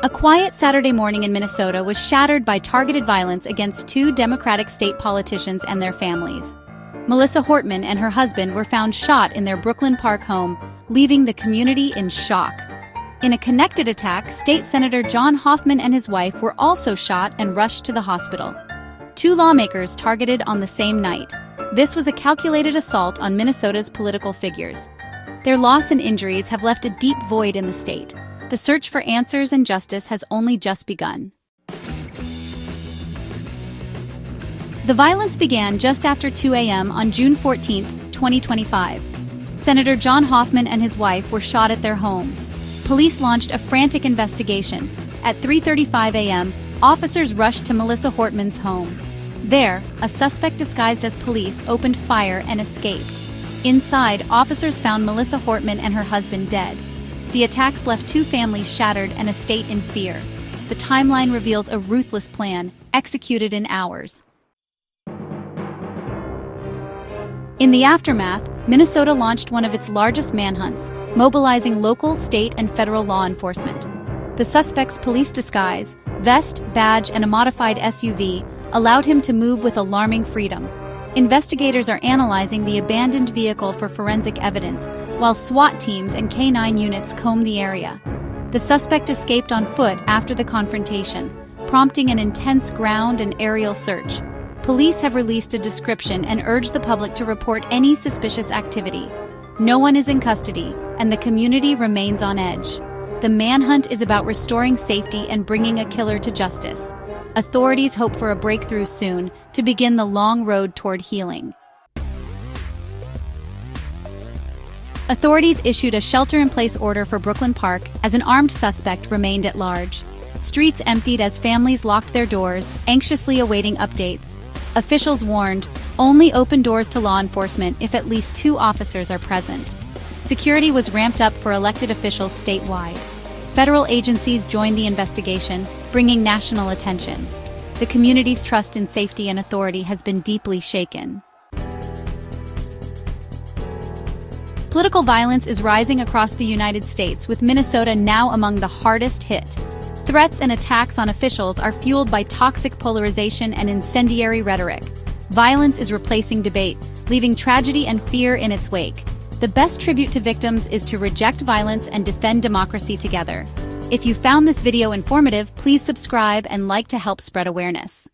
A quiet Saturday morning in Minnesota was shattered by targeted violence against two Democratic state politicians and their families. Melissa Hortman and her husband were found shot in their Brooklyn Park home, leaving the community in shock. In a connected attack, State Senator John Hoffman and his wife were also shot and rushed to the hospital. Two lawmakers targeted on the same night. This was a calculated assault on Minnesota's political figures. Their loss and injuries have left a deep void in the state. The search for answers and justice has only just begun. The violence began just after 2 a.m. on June 14, 2025. Senator John Hoffman and his wife were shot at their home. Police launched a frantic investigation. At 3:35 a.m., officers rushed to Melissa Hortman's home. There, a suspect disguised as police opened fire and escaped. Inside, officers found Melissa Hortman and her husband dead. The attacks left two families shattered and a state in fear. The timeline reveals a ruthless plan, executed in hours. In the aftermath, Minnesota launched one of its largest manhunts, mobilizing local, state, and federal law enforcement. The suspect's police disguise, vest, badge, and a modified SUV allowed him to move with alarming freedom. Investigators are analyzing the abandoned vehicle for forensic evidence, while SWAT teams and K-9 units comb the area. The suspect escaped on foot after the confrontation, prompting an intense ground and aerial search. Police have released a description and urged the public to report any suspicious activity. No one is in custody, and the community remains on edge. The manhunt is about restoring safety and bringing a killer to justice. Authorities hope for a breakthrough soon to begin the long road toward healing. Authorities issued a shelter-in-place order for Brooklyn Park as an armed suspect remained at large. Streets emptied as families locked their doors, anxiously awaiting updates. Officials warned, only open doors to law enforcement if at least two officers are present. Security was ramped up for elected officials statewide. Federal agencies joined the investigation, bringing national attention. The community's trust in safety and authority has been deeply shaken. Political violence is rising across the United States, with Minnesota now among the hardest hit. Threats and attacks on officials are fueled by toxic polarization and incendiary rhetoric. Violence is replacing debate, leaving tragedy and fear in its wake. The best tribute to victims is to reject violence and defend democracy together. If you found this video informative, please subscribe and like to help spread awareness.